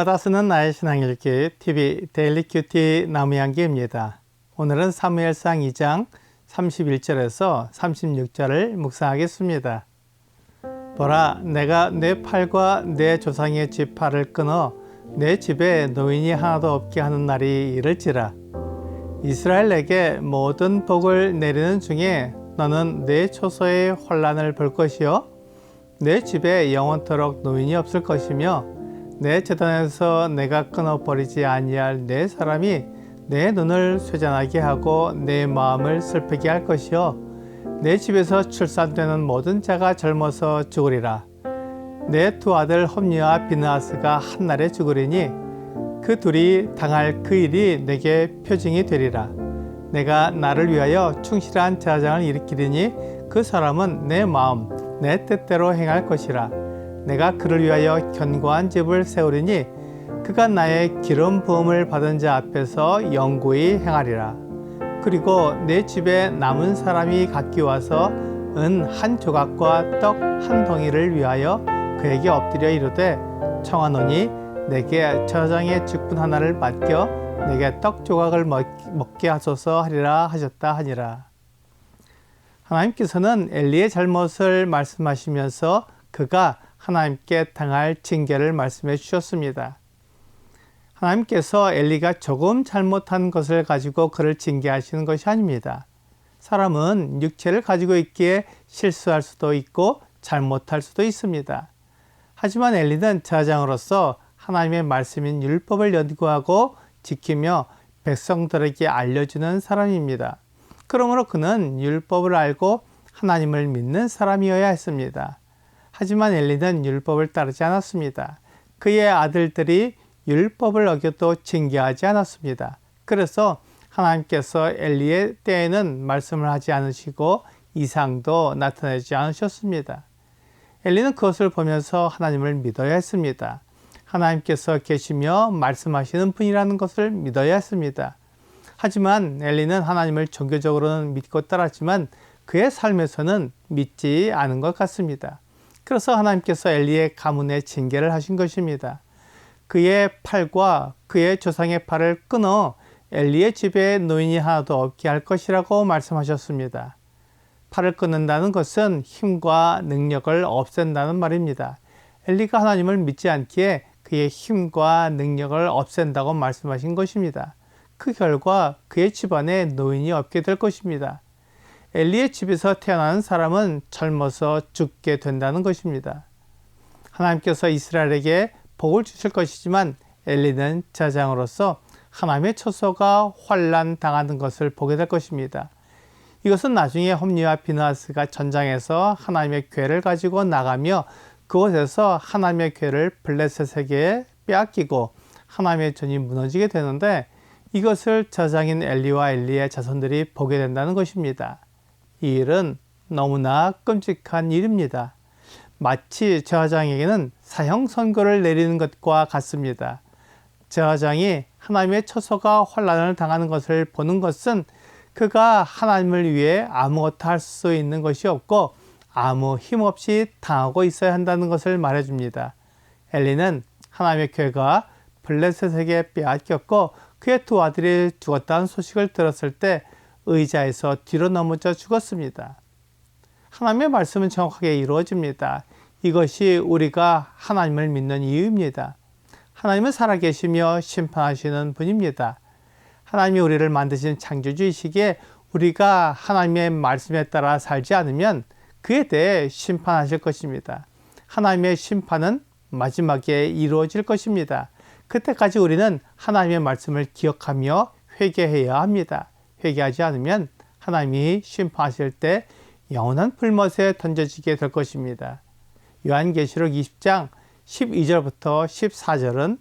날마다 쓰는 나의 신앙읽기 TV 데일리 큐티 나무향기입니다. 오늘은 사무엘상 2장 31절에서 36절을 묵상하겠습니다. 보라, 내가 내 팔과 내 조상의 쥐팔을 끊어 내 집에 노인이 하나도 없게 하는 날이 이를지라. 이스라엘에게 모든 복을 내리는 중에 너는 내 초소의 환난을 볼 것이요 내 집에 영원토록 노인이 없을 것이며 내 제단에서 내가 끊어버리지 아니할 내 사람이 내 눈을 쇠잔하게 하고 내 마음을 슬프게 할 것이요 내 집에서 출산되는 모든 자가 젊어서 죽으리라. 내 두 아들 홈리와 비느하스가 한날에 죽으리니 그 둘이 당할 그 일이 내게 표징이 되리라. 내가 나를 위하여 충실한 제사장을 일으키리니 그 사람은 내 마음 내 뜻대로 행할 것이라. 내가 그를 위하여 견고한 집을 세우리니 그가 나의 기름 부음을 받은 자 앞에서 영구히 행하리라. 그리고 내 집에 남은 사람이 각기 와서 은 한 조각과 떡 한 덩이를 위하여 그에게 엎드려 이르되 청하노니 내게 제사장의 직분 하나를 맡겨 내게 떡 조각을 먹게 하소서 하리라 하셨다 하니라. 하나님께서는 엘리의 잘못을 말씀하시면서 그가 하나님께 당할 징계를 말씀해 주셨습니다. 하나님께서 엘리가 조금 잘못한 것을 가지고 그를 징계하시는 것이 아닙니다. 사람은 육체를 가지고 있기에 실수할 수도 있고 잘못할 수도 있습니다. 하지만 엘리는 제사장으로서 하나님의 말씀인 율법을 연구하고 지키며 백성들에게 알려주는 사람입니다. 그러므로 그는 율법을 알고 하나님을 믿는 사람이어야 했습니다. 하지만 엘리는 율법을 따르지 않았습니다. 그의 아들들이 율법을 어겨도 징계하지 않았습니다. 그래서 하나님께서 엘리의 때에는 말씀을 하지 않으시고 이상도 나타내지 않으셨습니다. 엘리는 그것을 보면서 하나님을 믿어야 했습니다. 하나님께서 계시며 말씀하시는 분이라는 것을 믿어야 했습니다. 하지만 엘리는 하나님을 종교적으로는 믿고 따랐지만 그의 삶에서는 믿지 않은 것 같습니다. 그래서 하나님께서 엘리의 가문에 징계를 하신 것입니다. 그의 팔과 그의 조상의 팔을 끊어 엘리의 집에 노인이 하나도 없게 할 것이라고 말씀하셨습니다. 팔을 끊는다는 것은 힘과 능력을 없앤다는 말입니다. 엘리가 하나님을 믿지 않기에 그의 힘과 능력을 없앤다고 말씀하신 것입니다. 그 결과 그의 집안에 노인이 없게 될 것입니다. 엘리의 집에서 태어나는 사람은 젊어서 죽게 된다는 것입니다. 하나님께서 이스라엘에게 복을 주실 것이지만 엘리는 제사장으로서 하나님의 처소가 환난 당하는 것을 보게 될 것입니다. 이것은 나중에 홈리와 비느하스가 전장에서 하나님의 궤를 가지고 나가며 그곳에서 하나님의 궤를 블레셋에게 빼앗기고 하나님의 전이 무너지게 되는데 이것을 제사장인 엘리와 엘리의 자손들이 보게 된다는 것입니다. 이 일은 너무나 끔찍한 일입니다. 마치 제사장에게는 사형 선고를 내리는 것과 같습니다. 제사장이 하나님의 처소가 환난을 당하는 것을 보는 것은 그가 하나님을 위해 아무것도 할 수 있는 것이 없고 아무 힘없이 당하고 있어야 한다는 것을 말해줍니다. 엘리는 하나님의 궤가 블레셋에게 빼앗겼고 그의 두 아들이 죽었다는 소식을 들었을 때 의자에서 뒤로 넘어져 죽었습니다. 하나님의 말씀은 정확하게 이루어집니다. 이것이 우리가 하나님을 믿는 이유입니다. 하나님은 살아계시며 심판하시는 분입니다. 하나님이 우리를 만드신 창조주이시기에 우리가 하나님의 말씀에 따라 살지 않으면 그에 대해 심판하실 것입니다. 하나님의 심판은 마지막에 이루어질 것입니다. 그때까지 우리는 하나님의 말씀을 기억하며 회개해야 합니다. 회개하지 않으면 하나님이 심판하실 때 영원한 불못에 던져지게 될 것입니다. 요한계시록 20장 12절부터 14절은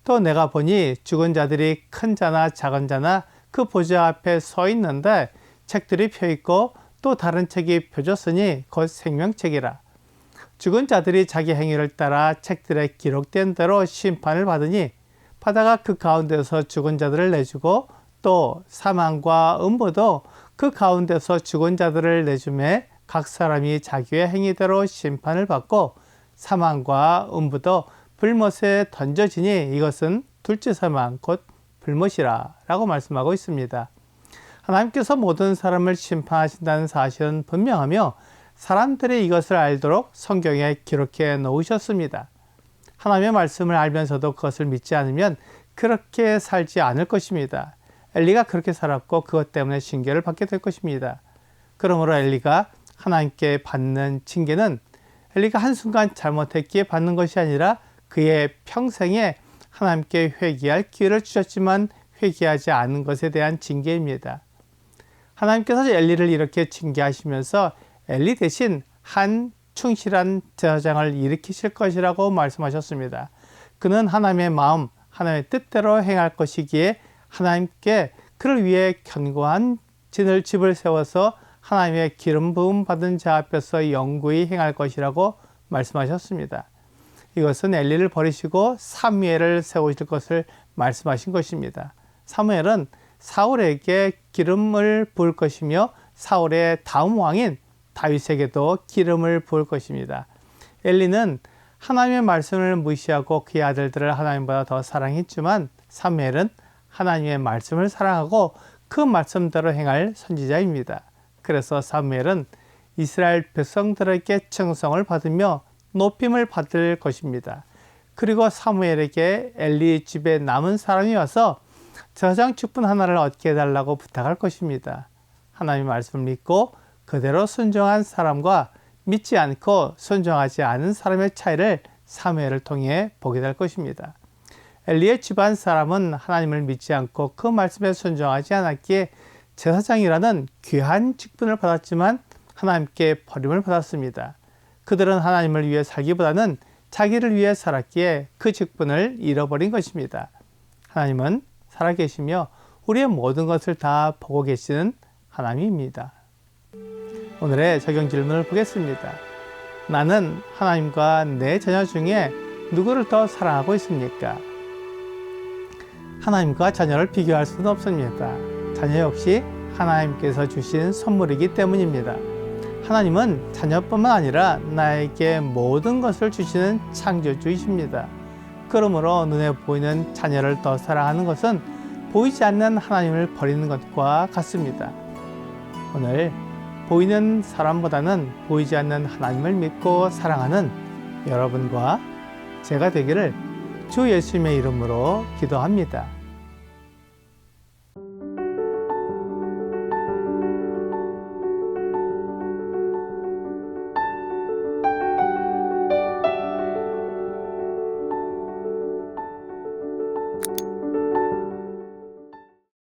또 내가 보니 죽은 자들이 큰 자나 작은 자나 그 보좌 앞에 서 있는데 책들이 펴 있고 또 다른 책이 펴졌으니 곧 생명책이라. 죽은 자들이 자기 행위를 따라 책들에 기록된 대로 심판을 받으니 바다가 그 가운데서 죽은 자들을 내주고 또 사망과 음부도 그 가운데서 죽은 자들을 내주매 각 사람이 자기의 행위대로 심판을 받고 사망과 음부도 불못에 던져지니 이것은 둘째 사망 곧 불못이라 라고 말씀하고 있습니다. 하나님께서 모든 사람을 심판하신다는 사실은 분명하며 사람들이 이것을 알도록 성경에 기록해 놓으셨습니다. 하나님의 말씀을 알면서도 그것을 믿지 않으면 그렇게 살지 않을 것입니다. 엘리가 그렇게 살았고 그것 때문에 징계를 받게 될 것입니다. 그러므로 엘리가 하나님께 받는 징계는 엘리가 한순간 잘못했기에 받는 것이 아니라 그의 평생에 하나님께 회개할 기회를 주셨지만 회개하지 않은 것에 대한 징계입니다. 하나님께서 엘리를 이렇게 징계하시면서 엘리 대신 한 충실한 제사장을 일으키실 것이라고 말씀하셨습니다. 그는 하나님의 마음, 하나님의 뜻대로 행할 것이기에 하나님께 그를 위해 견고한 집을 세워서 하나님의 기름 부음 받은 자 앞에서 영구히 행할 것이라고 말씀하셨습니다. 이것은 엘리를 버리시고 사무엘을 세우실 것을 말씀하신 것입니다. 사무엘은 사울에게 기름을 부을 것이며 사울의 다음 왕인 다윗에게도 기름을 부을 것입니다. 엘리는 하나님의 말씀을 무시하고 그의 아들들을 하나님보다 더 사랑했지만 사무엘은 하나님의 말씀을 사랑하고 그 말씀대로 행할 선지자입니다. 그래서 사무엘은 이스라엘 백성들에게称성을 받으며 높임을 받을 것입니다. 그리고 사무엘에게 엘리 집에 남은 사람이 와서 제사장 직분 하나를 얻게 해달라고 부탁할 것입니다. 하나님의 말씀을 믿고 그대로 순종한 사람과 믿지 않고 순종하지 않은 사람의 차이를 사무엘을 통해 보게 될 것입니다. 엘리의 집안 사람은 하나님을 믿지 않고 그 말씀에 순종하지 않았기에 제사장이라는 귀한 직분을 받았지만 하나님께 버림을 받았습니다. 그들은 하나님을 위해 살기보다는 자기를 위해 살았기에 그 직분을 잃어버린 것입니다. 하나님은 살아계시며 우리의 모든 것을 다 보고 계시는 하나님입니다. 오늘의 적용 질문을 보겠습니다. 나는 하나님과 내 자녀 중에 누구를 더 사랑하고 있습니까? 하나님과 자녀를 비교할 수는 없습니다. 자녀 역시 하나님께서 주신 선물이기 때문입니다. 하나님은 자녀뿐만 아니라 나에게 모든 것을 주시는 창조주이십니다. 그러므로 눈에 보이는 자녀를 더 사랑하는 것은 보이지 않는 하나님을 버리는 것과 같습니다. 오늘 보이는 사람보다는 보이지 않는 하나님을 믿고 사랑하는 여러분과 제가 되기를 주 예수님의 이름으로 기도합니다.